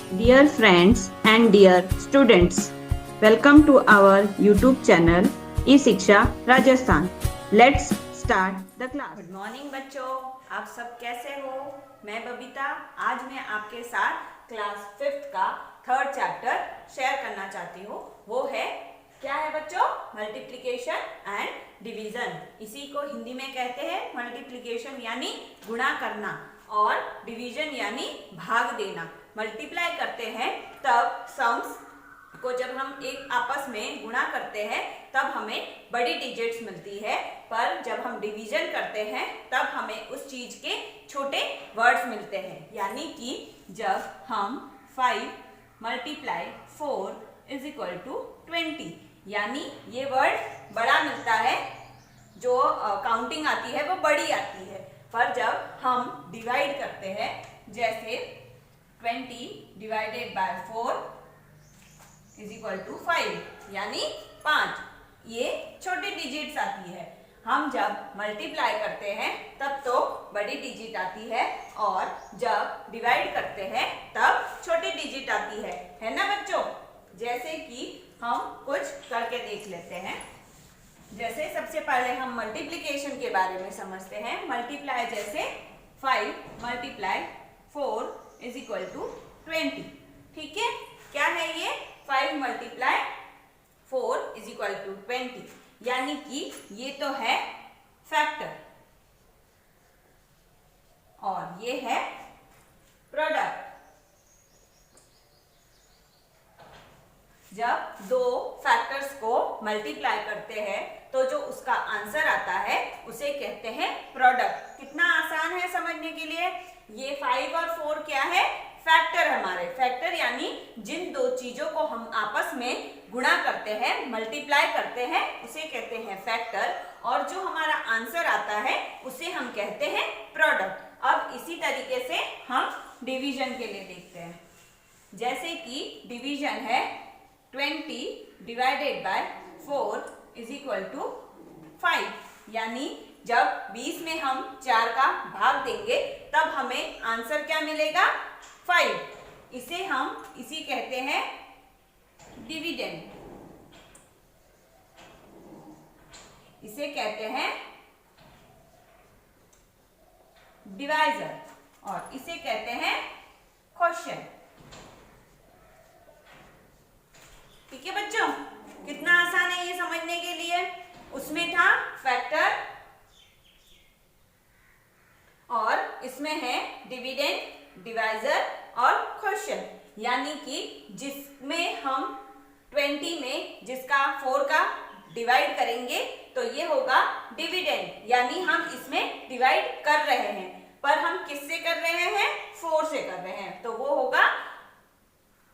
Dear friends and dear students, welcome to our YouTube channel E-शिक्षा राजस्थान. Let's start the class. Good morning बच्चों, आप सब कैसे हो? मैं बबीता आज मैं आपके साथ क्लास 5th का थर्ड चैप्टर शेयर करना चाहती हूँ. वो है क्या है बच्चों? Multiplication and division. इसी को हिंदी में कहते हैं मल्टीप्लिकेशन यानी गुणा करना और डिवीजन यानी भाग देना. मल्टीप्लाई करते हैं तब सम्स को जब हम एक आपस में गुणा करते हैं तब हमें बड़ी डिजिट्स मिलती है, पर जब हम डिवीजन करते हैं तब हमें उस चीज के छोटे वर्ड्स मिलते हैं. यानी कि जब हम 5 मल्टीप्लाई 4 इज इक्वल टू 20 यानी ये वर्ड बड़ा मिलता है, जो काउंटिंग आती है वो बड़ी आती है. पर जब हम डिवाइड करते हैं जैसे 20 divided by 4 is equal to 5 यानी 5, ये छोटी डिजिट्स आती है. हम जब मल्टीप्लाई करते हैं तब तो बड़ी डिजिट आती है और जब डिवाइड करते हैं तब छोटी डिजिट आती है ना बच्चों? जैसे कि हम कुछ करके देख लेते हैं. जैसे सबसे पहले हम मल्टीप्लिकेशन के बारे में समझते हैं. मल्टीप्लाई जैसे 5 मल्टीप्लाई 4 इज इक्वल टू 20. ठीक है, क्या है ये? 5 मल्टीप्लाई 4 इज इक्वल टू 20 यानी कि ये तो है फैक्टर और ये है प्रोडक्ट. जब दो फैक्टर्स को मल्टीप्लाई करते हैं तो जो उसका आंसर आता है उसे कहते हैं प्रोडक्ट. कितना आसान है समझने के लिए. ये 5 और 4 क्या है? फैक्टर. हमारे फैक्टर यानी जिन दो चीजों को हम आपस में गुणा करते हैं, मल्टीप्लाई करते हैं, उसे कहते हैं फैक्टर. और जो हमारा आंसर आता है उसे हम कहते हैं प्रोडक्ट. अब इसी तरीके से हम डिवीजन के लिए देखते हैं. जैसे कि डिवीजन है 20 divided by 4 is equal to 5 यानी जब 20 में हम 4 का भाग देंगे तब हमें आंसर क्या मिलेगा? 5. इसी कहते हैं डिविडेंड. इसे कहते हैं डिवाइजर और इसे कहते हैं क्वोशिएंट. ठीक है बच्चों, कितना आसान है ये समझने के लिए. उसमें था फैक्टर और इसमें है डिविडेंड, डिवाइजर और क्वोशिएंट. यानी कि जिसमें हम 20 में जिसका 4 का डिवाइड करेंगे तो ये होगा डिविडेंड यानी हम इसमें डिवाइड कर रहे हैं, पर हम किससे कर रहे हैं? 4 से कर रहे हैं, तो वो होगा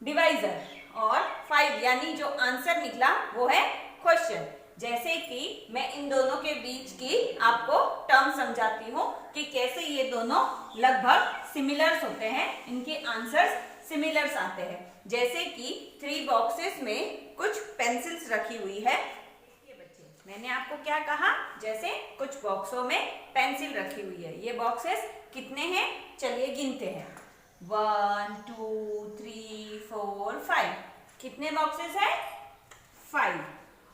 डिवाइजर. और 5 यानी जो आंसर निकला वो है क्वेश्चन. जैसे कि मैं इन दोनों के बीच की आपको टर्म समझाती हूँ कि कैसे ये दोनों लगभग सिमिलर्स होते हैं, इनके आंसर्स सिमिलर्स आते हैं. जैसे कि 3 बॉक्सेस में कुछ पेंसिल्स रखी हुई है. ये बच्चे, मैंने आपको क्या कहा? जैसे कुछ बॉक्सों में पेंसिल रखी हुई है. ये बॉक्सेस कितने हैं? चलिए गिनते हैं. 1 2 3 4 5. कितने बॉक्सेस हैं? 5.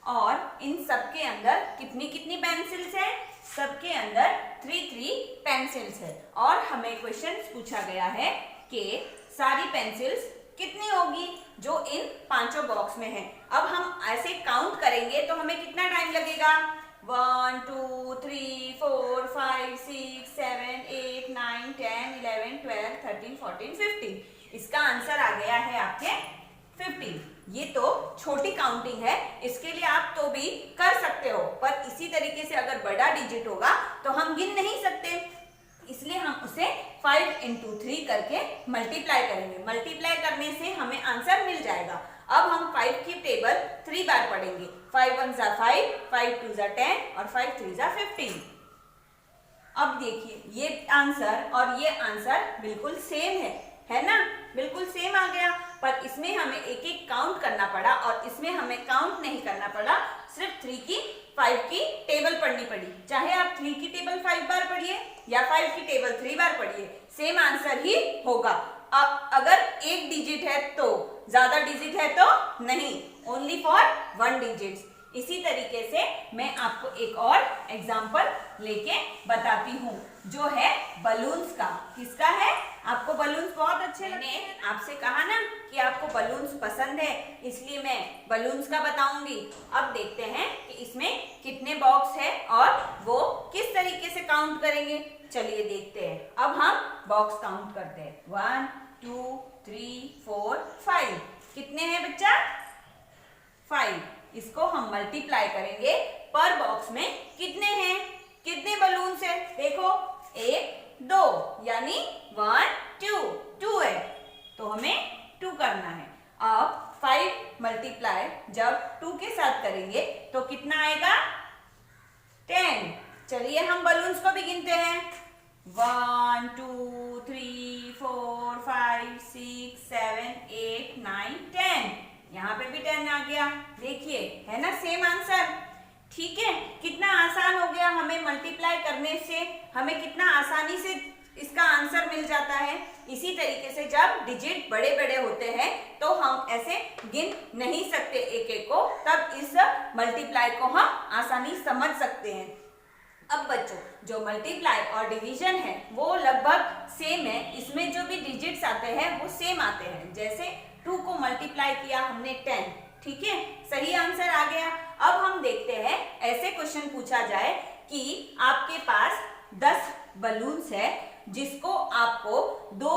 और इन सबके अंदर कितनी कितनी पेंसिल्स हैं? सबके अंदर 3 पेंसिल्स है. और हमें क्वेश्चन पूछा गया है कि सारी पेंसिल्स कितनी होगी जो इन पांचों बॉक्स में है. अब हम ऐसे काउंट करेंगे तो हमें कितना टाइम लगेगा? 1 2 3 4 5 6 7 8 9 10 11 12 13 14 15. इसका आंसर आ गया है आपके 15. ये तो छोटी काउंटिंग है, इसके लिए आप तो भी कर सकते हो, पर इसी तरीके से अगर बड़ा डिजिट होगा तो हम गिन नहीं सकते, इसलिए हम उसे 5 into 3 करके मल्टीप्लाई करेंगे. मल्टीप्लाई करने से हमें आंसर मिल जाएगा. अब हम 5 की टेबल 3 बार पढ़ेंगे. 5 1 जा 5, 5 2 जा 10 और 5 3 जा 15. अब देखिए ये आंसर और ये आंसर बिल्कुल सेम है ना? बिल्कुल सेम आ गया, पर इसमें हमें एक एक काउंट करना पड़ा और इसमें हमें काउंट नहीं करना पड़ा, सिर्फ 5 की टेबल पढ़नी पड़ी. चाहे आप 3 की टेबल 5 बार पढ़िए या 5 की टेबल 3 बार पढ़िए, सेम आंसर ही होगा. अगर एक डिजिट है तो, ज्यादा डिजिट है तो नहीं, ओनली फॉर 1 डिजिट्स। इसी तरीके से मैं आपको एक और एग्जाम्पल लेके बताती हूँ, जो है बलून्स का। किसका है? आपको बलून्स बहुत अच्छे लगते हैं। आपसे कहा ना कि आपको बलून्स पसंद है, इसलिए मैं बलून्स का बताऊंगी। अब देखते हैं कि इसमें कितने बॉक्स है और वो किस तरीके से काउंट करेंगे। चलिए देखते हैं। अब हम बॉक्स काउंट करते हैं। 1 2 3 4 5। कितने हैं बच्चा? 5। इसको हम मल्टीप्लाई करेंगे। पर बॉक्स में कितने हैं, कितने बलून्स है? देखो 1 2, यानी 1 2, 2 है तो हमें 2 करना है। अब 5 मल्टीप्लाई जब 2 के साथ करेंगे तो कितना आएगा? 10। चलिए हम बलून्स को भी गिनते हैं। 1 2 3 4 5 6 7 8 9 10। यहाँ पे भी 10 आ गया। देखिए, है ना सेम आंसर। ठीक है, कितना आसान हो गया। हमें मल्टीप्लाई करने से हमें कितना आसानी से इसका आंसर मिल जाता है। इसी तरीके से जब डिजिट बड़े बड़े होते हैं तो हम ऐसे गिन नहीं सकते एक एक को, तब इस मल्टीप्लाई को हम आसानी समझ सकते हैं। अब बच्चों, जो मल्टीप्लाई और डिवीजन है वो लगभग सेम है। इसमें जो भी डिजिट्स आते हैं वो सेम आते हैं। जैसे 2 को मल्टीप्लाई किया हमने 10, ठीक है, सही आंसर आ गया। अब हम देखते हैं, ऐसे क्वेश्चन पूछा जाए कि आपके पास 10 बलून्स है जिसको आपको 2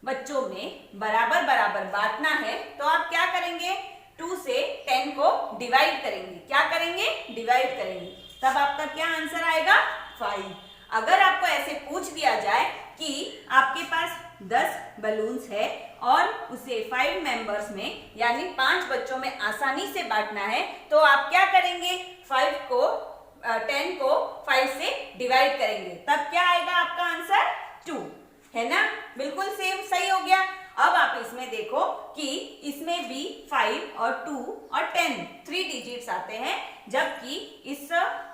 बच्चों में बराबर बराबर बांटना है, तो आप क्या करेंगे? 2 से 10 को डिवाइड करेंगे। क्या करेंगे? डिवाइड करेंगे। तब आपका क्या आंसर आएगा? 5। अगर आपको ऐसे पूछ दिया जाए कि आपके पास 10 बलून्स है और उसे 5 मेंबर्स में यानी 5 बच्चों में आसानी से बांटना है, तो आप क्या करेंगे? 10 को 5 से डिवाइड करेंगे। तब क्या आएगा आपका आंसर? 2, है ना? बिल्कुल सेम, सही हो गया। अब आप इसमें देखो कि इसमें भी 5 और 2 और 10 3 डिजिट्स आते हैं, जबकि इस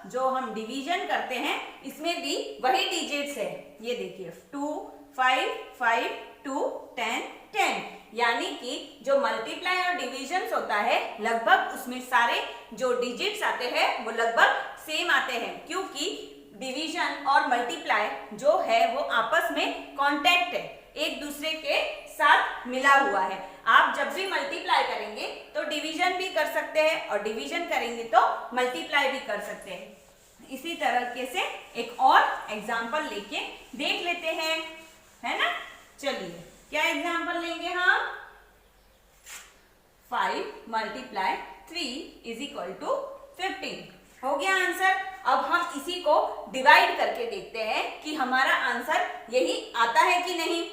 जो हम डिवीजन करते हैं इसमें भी वही डिजिट्स है। ये देखिए 2 5 5 2 10 10, यानी कि जो मल्टीप्लाई और डिवीजन होता है लगभग उसमें सारे जो डिजिट्स आते हैं वो लगभग सेम आते हैं, क्योंकि डिवीजन और मल्टीप्लाई जो है वो आपस में कॉन्टैक्ट है, एक दूसरे के साथ मिला हुआ है। आप जब भी मल्टीप्लाई करेंगे तो डिवीजन भी कर सकते हैं और डिवीजन करेंगे तो मल्टीप्लाई भी कर सकते हैं। इसी तरीके से एक और एग्जाम्पल लेके देख लेते हैं, है ना? चलिए, क्या एग्जाम्पल लेंगे हम? 5 मल्टीप्लाई 3 इज इक्वल टू 15। हो गया आंसर। अब हम इसी को डिवाइड करके देखते हैं कि हमारा आंसर यही आता है कि नहीं।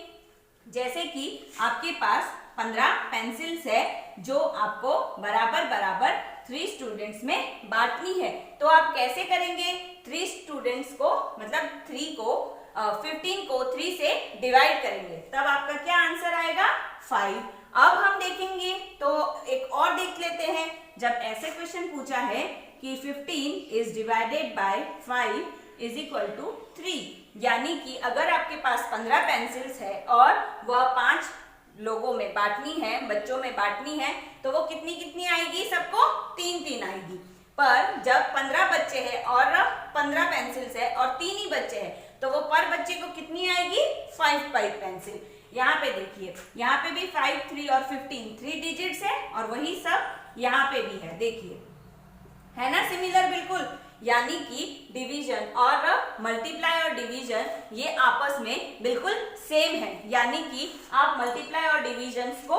जैसे कि आपके पास 15 पेंसिल्स है जो आपको बराबर बराबर 3 स्टूडेंट्स में बांटनी है, तो आप कैसे करेंगे? 3 स्टूडेंट्स को मतलब 15 को 3 से डिवाइड करेंगे, तब आपका क्या आंसर आएगा? 5। अब हम देखेंगे तो एक और देख लेते हैं। जब ऐसे क्वेश्चन पूछा है कि 15 is divided by 5 is equal to 3, यानी कि अगर आपके पास 15 पेंसिल्स है और वह 5 लोगों में बांटनी है, बच्चों में बांटनी है, तो वो कितनी कितनी आएगी? सबको 3-3 आएगी। पर जब 15 बच्चे हैं और 15 पेंसिल्स है और 3 ही बच्चे हैं, तो वो पर बच्चे को कितनी आएगी? 5 पेंसिल। यहाँ पे देखिए, यहाँ पे भी 5 3 और 15 3 डिजिट्स है और वही सब यहाँ पे भी है। देखिए, है ना सिमिलर बिल्कुल। यानी कि डिवीजन और मल्टीप्लाई और डिवीजन ये आपस में बिल्कुल सेम है, यानी कि आप मल्टीप्लाई और डिवीजन को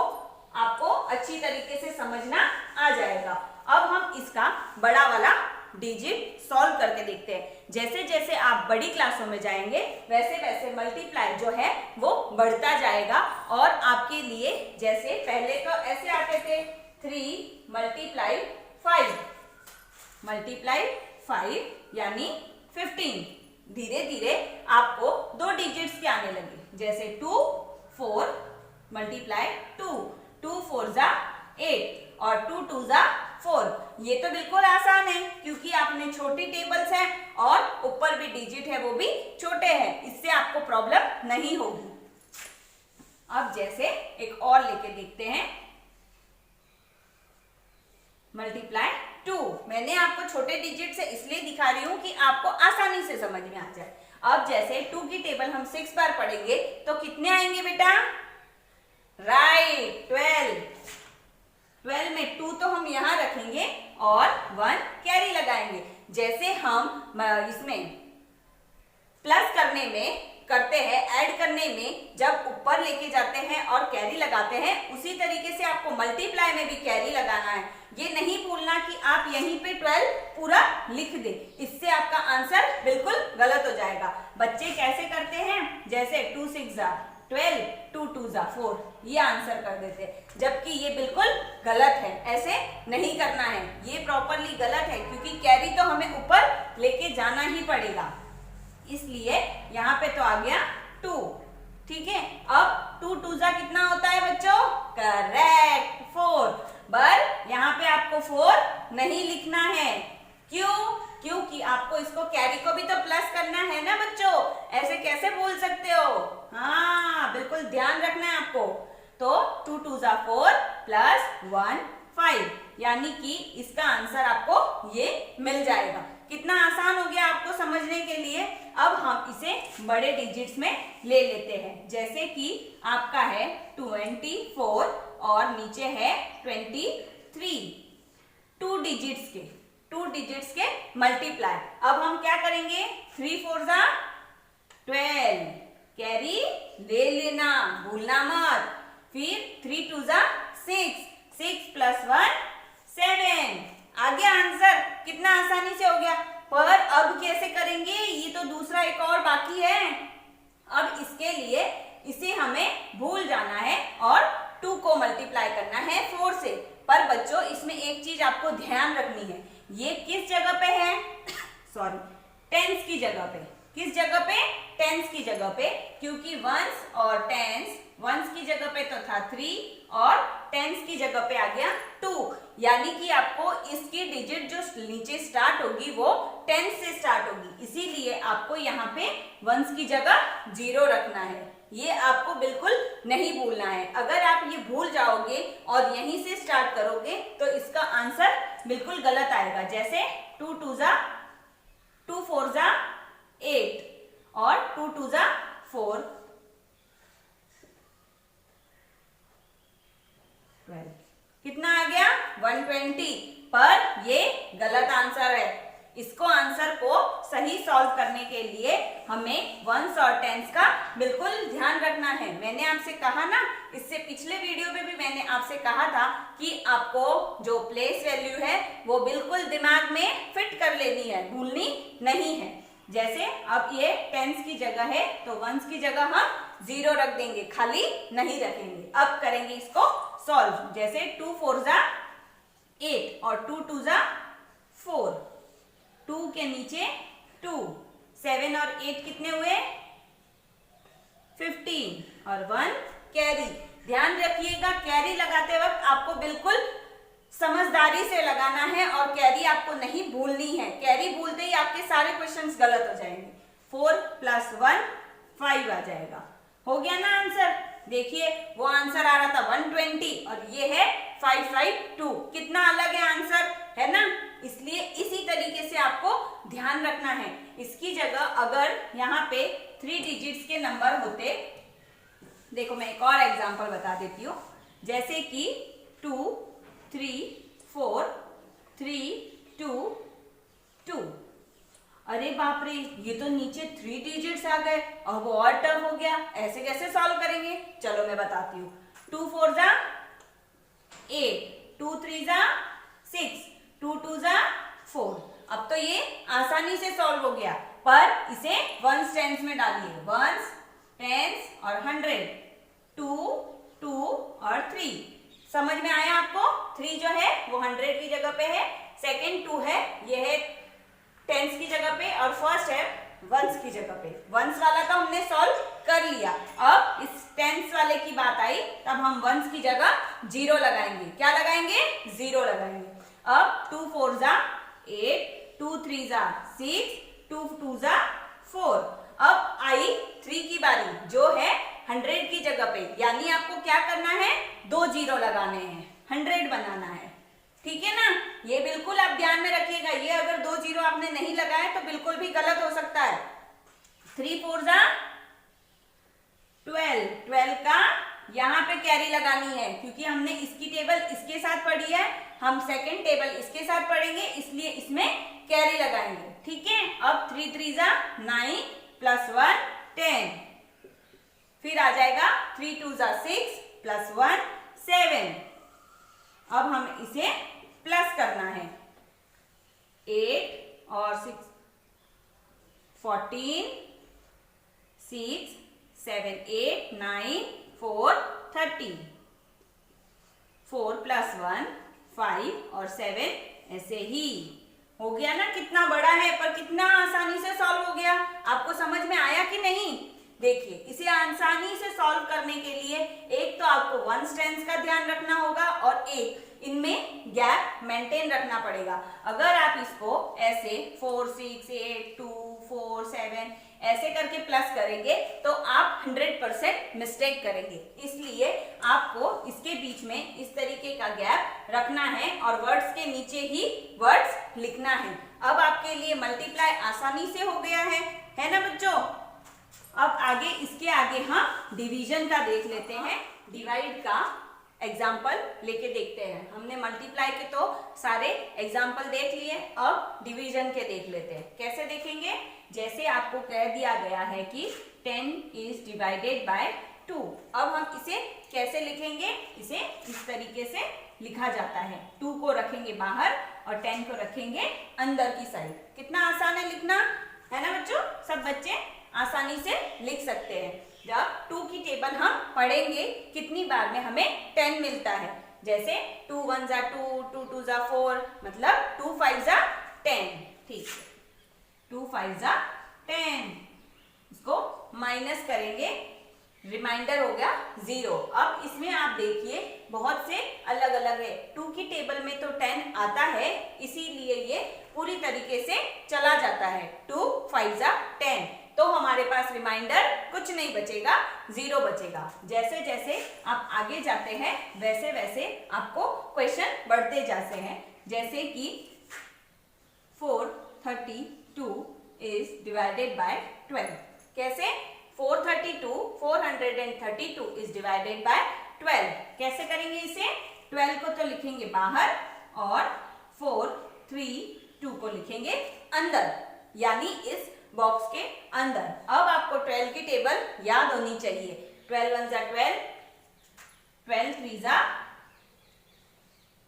आपको अच्छी तरीके से समझना आ जाएगा। अब हम इसका बड़ा वाला डिजिट सॉल्व करके देखते हैं। जैसे जैसे आप बड़ी क्लासों में जाएंगे वैसे वैसे मल्टीप्लाई जो है वो बढ़ता जाएगा, और आपके लिए जैसे पहले तो ऐसे आते थे 3 मल्टीप्लाई 5 यानी 15। धीरे धीरे आपको 2 डिजिट्स के आने लगे, जैसे 2 4 मल्टीप्लाई 2 4 जा 8 और 2 2 जा 4। ये तो बिल्कुल आसान है क्योंकि आपने छोटी टेबल्स हैं और ऊपर भी डिजिट है वो भी छोटे हैं, इससे आपको प्रॉब्लम नहीं होगी। अब जैसे एक और लेके देखते हैं, मल्टीप्लाई 2। मैंने आपको छोटे डिजिट से इसलिए दिखा रही हूं कि आपको आसानी से समझ में आ जाए। अब जैसे 2 की टेबल हम 6 बार पढ़ेंगे तो कितने आएंगे बेटा? राइट, 12। 12 में 2 तो हम यहां रखेंगे और 1 कैरी लगाएंगे। जैसे हम इसमें प्लस करने में करते हैं, ऐड करने में जब ऊपर लेके जाते हैं और कैरी लगाते हैं, उसी तरीके से आपको मल्टीप्लाई में भी कैरी लगाना है। ये नहीं भूलना कि आप यहीं पे 12 पूरा लिख दे, इससे आपका आंसर बिल्कुल गलत हो जाएगा। बच्चे कैसे करते हैं, जैसे 2 6 12, 2 2 4, ये आंसर कर देते हैं, जबकि ये बिल्कुल गलत है। ऐसे नहीं करना है, ये प्रॉपरली गलत है, क्योंकि कैरी तो हमें ऊपर लेके जाना ही पड़ेगा। इसलिए यहाँ पे तो आ गया 2, ठीक है। अब 2 2 कितना होता है बच्चों? करेक्ट, 4। पर यहाँ पे आपको 4 नहीं लिखना है। क्यों? क्योंकि आपको इसको कैरी को भी तो प्लस करना है ना बच्चों, ऐसे कैसे बोल सकते हो? हाँ, बिल्कुल ध्यान रखना है आपको। तो 2 2 4 प्लस 1 5, यानी कि इसका आंसर आपको ये मिल जाएगा। कितना आसान हो गया आपको समझने के लिए। अब हम इसे बड़े डिजिट्स में ले लेते हैं, जैसे कि आपका है 24 और नीचे है 23। 2 डिजिट्स के मल्टीप्लाई। अब हम क्या करेंगे? 3 4 12, कैरी ले लेना, भूलना मत। फिर 3 2 6, 6 प्लस 1 7। आ गया आंसर, कितना आसानी से हो गया। पर अब कैसे करेंगे? ये तो दूसरा एक और बाकी है। अब इसके लिए इसे हमें भूल जाना है और 2 को मल्टीप्लाई करना है 4 से। पर बच्चों, इसमें एक चीज आपको ध्यान रखनी है, ये किस जगह पे है? सॉरी, टेंस की जगह पे। किस जगह पे? टेंस की जगह पे, क्योंकि वंस और टेंस, वंस की जगह पे तो था 3 और टेंस की जगह पे आ गया 2, यानी कि आपको इसकी डिजिट जो नीचे स्टार्ट होगी वो टेंस से स्टार्ट होगी। इसीलिए आपको यहाँ पे वंस की जगह 0 रखना है। ये आपको बिल्कुल नहीं भूलना है। अगर आप ये भूल जाओगे और यहीं से स्टार्ट करोगे तो इसका आंसर बिल्कुल गलत आएगा। जैसे 2 2 2 4 8 और 2 2 4 12, कितना आ गया? 120। पर ये गलत आंसर है। इसको आंसर को सही सॉल्व करने के लिए हमें वंस और टेंस का बिल्कुल ध्यान रखना है। मैंने आपसे कहा ना, इससे पिछले वीडियो में भी मैंने आपसे कहा था कि आपको जो प्लेस वैल्यू है वो बिल्कुल दिमाग में फिट कर लेनी है, भूलनी नहीं है। जैसे अब ये टेंस की जगह है तो वंस की जगह हम 0 रख देंगे, खाली नहीं रखेंगे। अब करेंगे इसको सॉल्व। जैसे 2 4 8 और 2 2 4, 2 के नीचे 2, 7 और 8 कितने हुए? 15 और 1 कैरी। ध्यान रखिएगा, कैरी लगाते वक्त आपको बिल्कुल समझदारी से लगाना है और कैरी आपको नहीं भूलनी है। कैरी भूलते ही आपके सारे क्वेश्चंस गलत हो जाएंगे। 4 + 1 5 आ जाएगा। हो गया ना आंसर? देखिए, वो आंसर आ रहा था 120 और ये है 552। कितना अलग है आंसर, है ना? इसलिए इसी तरीके से आपको ध्यान रखना है। इसकी जगह अगर यहाँ पे 3 डिजिट्स के नंबर होते, देखो मैं एक और एग्जांपल बता देती हूँ। जैसे कि 2 3 4 3 2 2। अरे बाप रे, ये तो नीचे 3 डिजिट्स आ गए, अब और टफ हो गया। ऐसे कैसे सॉल्व करेंगे? चलो मैं बताती हूँ। 2 4 8, 2 3 6, 2 2 4। अब तो ये आसानी से सॉल्व हो गया, पर इसे वंस टेंस में डालिए। वंस, टेंस और 100, 2 2 और 3। समझ में आया आपको? 3 जो है वो 100 की जगह पे है, सेकेंड 2 है, ये है टेंस की जगह पे, और फर्स्ट है वंस की जगह पे। वंस वाला तो हमने सॉल्व कर लिया। अब इस टेंस वाले की बात आई, तब हम वंस की जगह 0 लगाएंगे। क्या लगाएंगे? 0 लगाएंगे। अब 2 4 8, 2 3 6, 2 2 4। अब आई 3 की बारी, जो है 100 की जगह पे, यानी आपको क्या करना है, 2 जीरो लगाने हैं, 100 बनाना है, ठीक है ना। ये बिल्कुल आप ध्यान में रखिएगा, ये अगर 2 जीरो आपने नहीं लगाए तो बिल्कुल भी गलत हो सकता है। 3 4 जा 12, 12 का यहाँ पे कैरी लगानी है, क्योंकि हमने इसकी टेबल इसके साथ पढ़ी है, हम सेकंड टेबल इसके साथ पढ़ेंगे, इसलिए इसमें कैरी लगाएंगे, ठीक है। अब 3 3 जा 9 प्लस 1 10, फिर आ जाएगा 3 2 जा 6 प्लस 1 7। अब हम इसे प्लस करना है, 8 और 6 14 6 7 8 9 4 30, 4 प्लस 1 5 और 7, ऐसे ही हो गया ना। कितना बड़ा है पर कितना आसानी से सॉल्व हो गया, आपको समझ में आया कि नहीं। देखिए, इसे आसानी से सॉल्व करने के लिए एक तो आपको वन स्ट्रेंथ का ध्यान रखना होगा और एक इनमें गैप मेंटेन रखना पड़ेगा। अगर आप इसको ऐसे 4 6 8 2 4 7 ऐसे करके प्लस करेंगे तो आप 100% मिस्टेक करेंगे, इसलिए आपको इसके बीच में इस तरीके का गैप रखना है और वर्ड्स के नीचे ही वर्ड्स लिखना है। अब आपके लिए मल्टीप्लाई आसानी से हो गया है ना बच्चों। अब आगे इसके आगे हम डिवीजन का देख लेते हैं, डिवाइड का एग्जाम्पल लेके देखते हैं। हमने मल्टीप्लाई के तो सारे एग्जाम्पल देख लिए, अब डिवीजन के देख लेते हैं। कैसे देखेंगे, जैसे आपको कह दिया गया है कि 10 इज डिवाइडेड बाय 2। अब हम इसे कैसे लिखेंगे, इसे इस तरीके से लिखा जाता है, 2 को रखेंगे बाहर और 10 को रखेंगे अंदर की साइड। कितना आसान है लिखना, है ना बच्चों। सब बच्चे आसानी से लिख सकते हैं। जब 2 की टेबल हम पढ़ेंगे कितनी बार में हमें 10 मिलता है, जैसे 2 1 जा 2 2 2 जा 4, मतलब 2 5 जा 10, ठीक है, 2 5 जा 10। इसको माइनस करेंगे, रिमाइंडर हो गया 0। अब इसमें आप देखिए बहुत से अलग अलग है, 2 की टेबल में तो 10 आता है, इसीलिए ये पूरी तरीके से चला जाता है, 2 5 जा 10, तो हमारे पास रिमाइंडर कुछ नहीं बचेगा, 0 बचेगा। जैसे जैसे आप आगे जाते हैं वैसे वैसे आपको क्वेश्चन बढ़ते जाते हैं, जैसे कि 432 इज डिवाइडेड बाय 12। कैसे, 432 इज डिवाइडेड बाय 12। कैसे करेंगे इसे, 12 को तो लिखेंगे बाहर और 432 को लिखेंगे अंदर, यानी इस बॉक्स के अंदर। अब आपको 12 की टेबल याद होनी चाहिए, 12 1 जा 12, 12 3 जा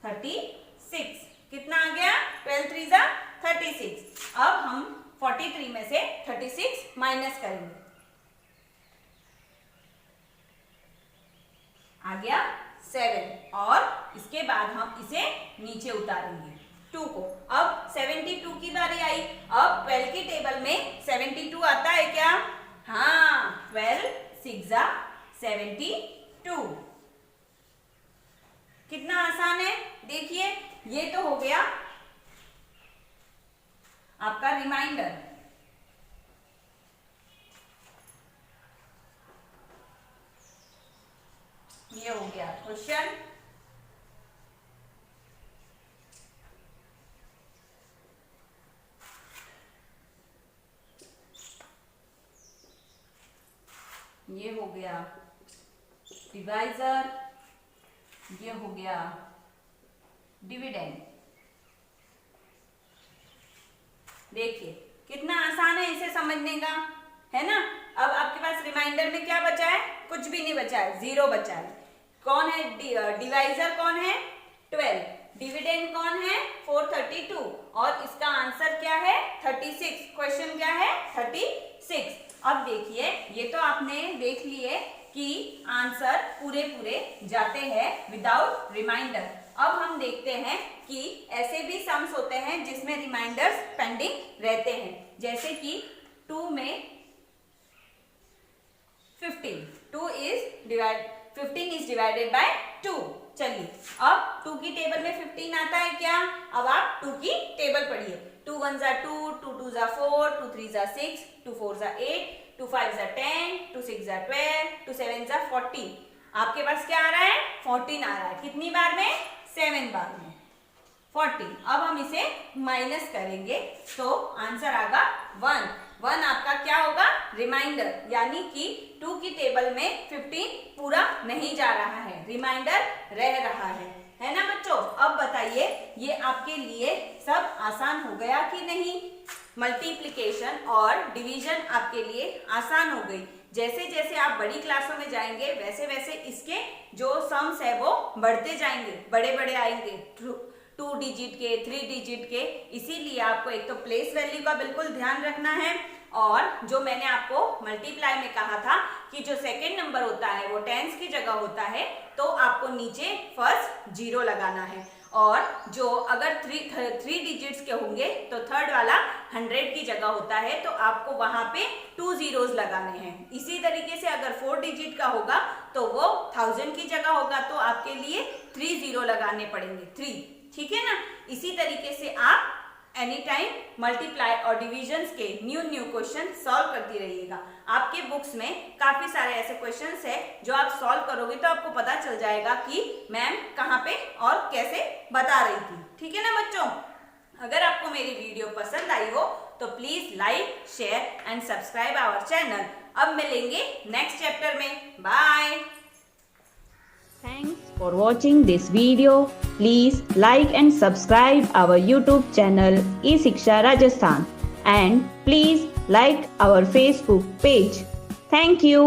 36, कितना आ गया, 12 3 जा 36। अब हम 43 में से 36 माइनस करेंगे, आ गया 7, और इसके बाद हम इसे नीचे उतारेंगे 2 को। अब 72 की बारी आई, अब 12 की टेबल में 72 आता है क्या, हाँ, 12 6 जा 72। कितना आसान है, देखिए ये तो हो गया आपका रिमाइंडर। ये हो गया क्वेश्चन। ये हो गया डिवाइजर, ये हो गया डिविडेंड। देखिए कितना आसान है इसे समझने का, है ना। अब आपके पास रिमाइंडर में क्या बचा है, कुछ भी नहीं बचा है, 0 बचा है। कौन है डिवाइजर, कौन है 12, डिविडेंड कौन है 432, और इसका आंसर क्या है 36। क्वेश्चन क्या है 36। अब देखिए ये तो आपने देख लिए कि आंसर पूरे पूरे जाते हैं विदाउट रिमाइंडर। अब हम देखते हैं कि ऐसे भी सम्स होते हैं जिसमें रिमाइंडर्स पेंडिंग रहते हैं, जैसे कि 2 में 15 इज डिवाइडेड बाय 2। चलिए अब 2 की टेबल में 15 आता है क्या, अब आप 2 की टेबल पढ़िए, 2 1 जा 2, 2 2 जा 4, 2 3 जा 6, 2 4 जा 8, 2 5 जा 10, 2 6 जा 12, 2 7 जा 14। आपके पास क्या आ रहा है? 14 आ रहा है। कितनी बार में? 7 बार में 14। अब हम इसे माइनस करेंगे तो आंसर आएगा 1। 1 आपका क्या होगा? रिमाइंडर, यानी कि 2 की टेबल में 15 पूरा नहीं जा रहा है, रिमाइंडर रह रहा है ना बच्चों? अब बताइए ये आपके लिए सब आसान हो गया कि नहीं? मल्टीप्लिकेशन और डिवीजन आपके लिए आसान हो गई। जैसे जैसे आप बड़ी क्लासों में जाएंगे वैसे वैसे इसके जो सम्स है वो बढ़ते जाएंगे, बड़े बड़े आएंगे, 2 डिजिट के, 3 डिजिट के। इसीलिए आपको एक तो प्लेस वैल्यू का बिल्कुल ध्यान रखना है, और जो मैंने आपको मल्टीप्लाई में कहा था कि जो सेकेंड नंबर होता है वो टेंस की जगह होता है, तो आपको नीचे फर्स्ट 0 लगाना है, और जो अगर 3 डिजिट्स के होंगे तो थर्ड वाला 100 की जगह होता है, तो आपको वहां पे 2 zeros लगाने हैं। इसी तरीके से अगर 4 डिजिट का होगा तो वो 1000 की जगह होगा, तो आपके लिए 3 0 लगाने पड़ेंगे, 3। ठीक है ना? इसी तरीके से आप एनी टाइम मल्टीप्लाई और डिविजन्स के न्यू क्वेश्चन सॉल्व करती रहिएगा। आपके बुक्स में काफी सारे ऐसे क्वेश्चंस है जो आप सॉल्व करोगे तो आपको पता चल जाएगा कि मैम कहाँ पे और कैसे बता रही थी। ठीक है ना बच्चों? अगर आपको मेरी वीडियो पसंद आई हो तो please like, share and subscribe our channel. अब मिलेंगे नेक्स्ट चैप्टर में। Bye. Thanks for watching this video. Please like and subscribe our YouTube channel eShiksha Rajasthan, and please like our Facebook page. Thank you.